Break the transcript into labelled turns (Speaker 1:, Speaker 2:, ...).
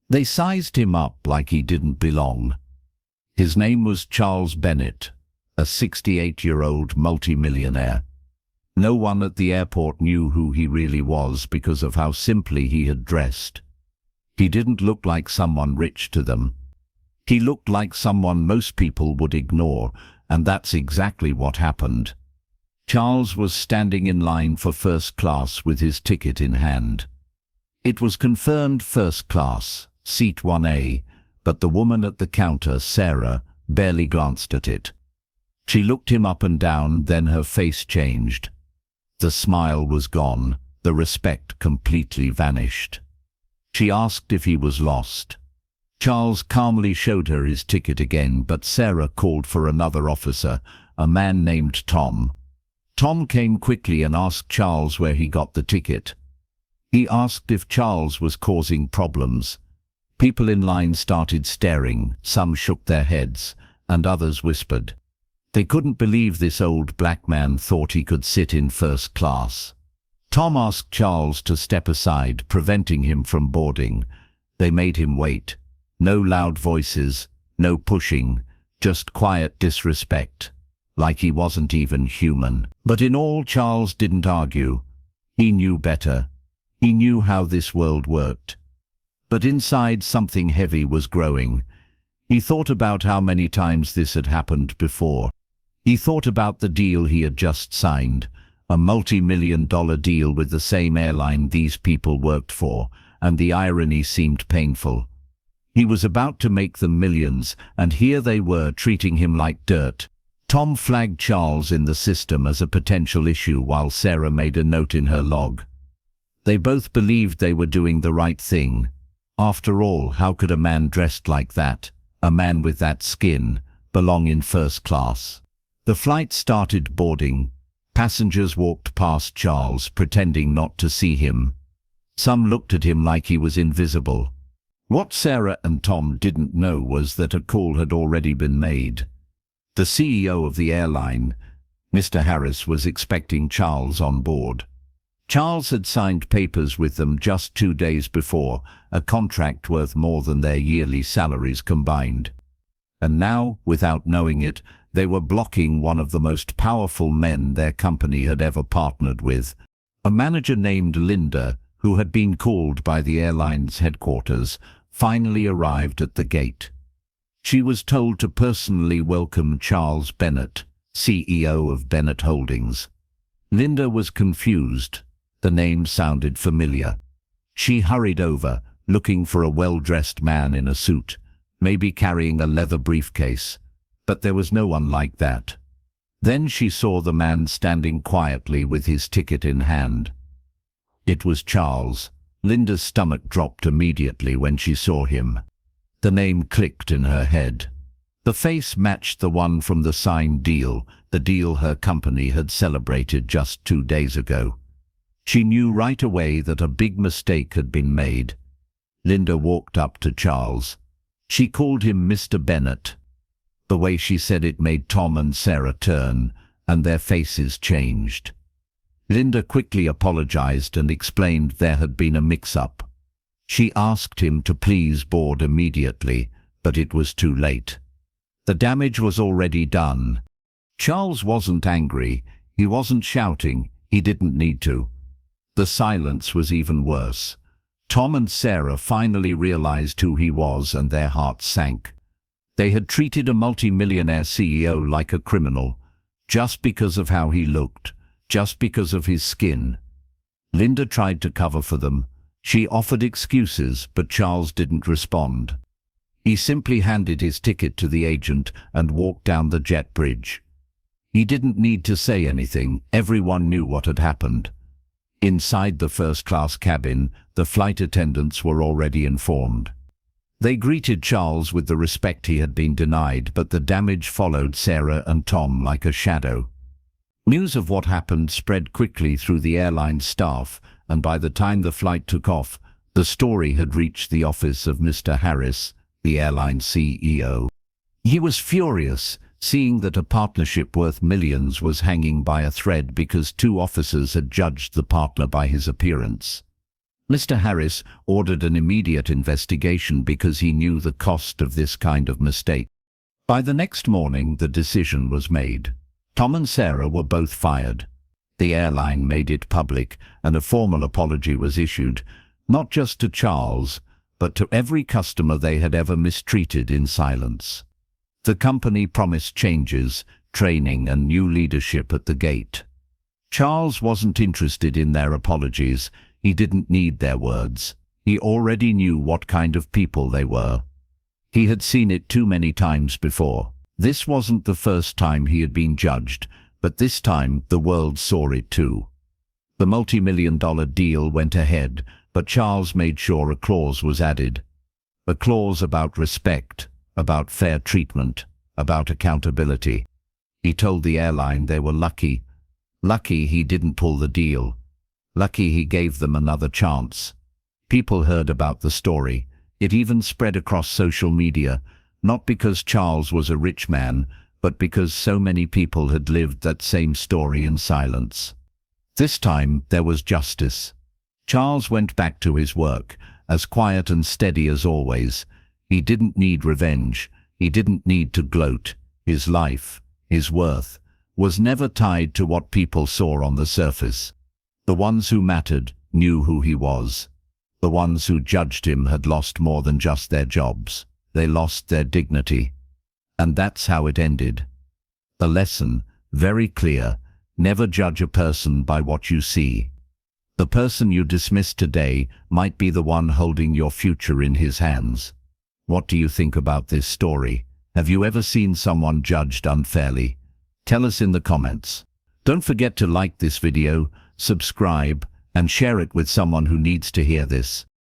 Speaker 1: They sized him up like he didn't belong. His name was Charles Bennett, a 68-year-old multimillionaire. No one at the airport knew who he really was because of how simply he had dressed. He didn't look like someone rich to them. He looked like someone most people would ignore, and that's exactly what happened. Charles was standing in line for first class with his ticket in hand. It was confirmed first class, seat 1A, but the woman at the counter, Sarah, barely glanced at it. She looked him up and down, then her face changed. The smile was gone, the respect completely vanished. She asked if he was lost. Charles calmly showed her his ticket again, but Sarah called for another officer, a man named Tom. Tom came quickly and asked Charles where he got the ticket. He asked if Charles was causing problems. People in line started staring, some shook their heads, and others whispered. They couldn't believe this old black man thought he could sit in first class. Tom asked Charles to step aside, preventing him from boarding. They made him wait. No loud voices, no pushing, just quiet disrespect, like he wasn't even human. But in all, Charles didn't argue. He knew better. He knew how this world worked. But inside, something heavy was growing. He thought about how many times this had happened before. He thought about the deal he had just signed, a multi-million-dollar deal with the same airline these people worked for, and the irony seemed painful. He was about to make them millions, and here they were treating him like dirt. Tom flagged Charles in the system as a potential issue while Sarah made a note in her log. They both believed they were doing the right thing. After all, how could a man dressed like that, a man with that skin, belong in first class? The flight started boarding. Passengers walked past Charles, pretending not to see him. Some looked at him like he was invisible. What Sarah and Tom didn't know was that a call had already been made. The CEO of the airline, Mr. Harris, was expecting Charles on board. Charles had signed papers with them just 2 days before, a contract worth more than their yearly salaries combined. And now, without knowing it, they were blocking one of the most powerful men their company had ever partnered with. A manager named Linda, who had been called by the airline's headquarters, finally arrived at the gate. She was told to personally welcome Charles Bennett, CEO of Bennett Holdings. Linda was confused. The name sounded familiar. She hurried over, looking for a well-dressed man in a suit, maybe carrying a leather briefcase. But there was no one like that. Then she saw the man standing quietly with his ticket in hand. It was Charles. Linda's stomach dropped immediately when she saw him. The name clicked in her head. The face matched the one from the signed deal, the deal her company had celebrated just 2 days ago. She knew right away that a big mistake had been made. Linda walked up to Charles. She called him Mr. Bennett. The way she said it made Tom and Sarah turn, and their faces changed. Linda quickly apologized and explained there had been a mix-up. She asked him to please board immediately, but it was too late. The damage was already done. Charles wasn't angry, he wasn't shouting, he didn't need to. The silence was even worse. Tom and Sarah finally realized who he was, and their hearts sank. They had treated a multi-millionaire CEO like a criminal, just because of how he looked, just because of his skin. Linda tried to cover for them. She offered excuses, but Charles didn't respond. He simply handed his ticket to the agent and walked down the jet bridge. He didn't need to say anything. Everyone knew what had happened. Inside the first-class cabin, the flight attendants were already informed. They greeted Charles with the respect he had been denied, but the damage followed Sarah and Tom like a shadow. News of what happened spread quickly through the airline staff, and by the time the flight took off, the story had reached the office of Mr. Harris, the airline CEO. He was furious, seeing that a partnership worth millions was hanging by a thread because 2 officers had judged the partner by his appearance. Mr. Harris ordered an immediate investigation because he knew the cost of this kind of mistake. By the next morning, the decision was made. Tom and Sarah were both fired. The airline made it public, and a formal apology was issued, not just to Charles, but to every customer they had ever mistreated in silence. The company promised changes, training, and new leadership at the gate. Charles wasn't interested in their apologies. He didn't need their words. He already knew what kind of people they were. He had seen it too many times before. This wasn't the first time he had been judged, but this time the world saw it too. The multi-million-dollar deal went ahead, but Charles made sure a clause was added. A clause about respect, about fair treatment, about accountability. He told the airline they were lucky. Lucky he didn't pull the deal. Lucky he gave them another chance. People heard about the story. It even spread across social media, not because Charles was a rich man, but because so many people had lived that same story in silence. This time there was justice. Charles went back to his work, as quiet and steady as always. He didn't need revenge. He didn't need to gloat. His life, his worth, was never tied to what people saw on the surface. The ones who mattered knew who he was. The ones who judged him had lost more than just their jobs. They lost their dignity. And that's how it ended. A lesson, very clear: never judge a person by what you see. The person you dismiss today might be the one holding your future in his hands. What do you think about this story? Have you ever seen someone judged unfairly? Tell us in the comments. Don't forget to like this video, subscribe, and share it with someone who needs to hear this.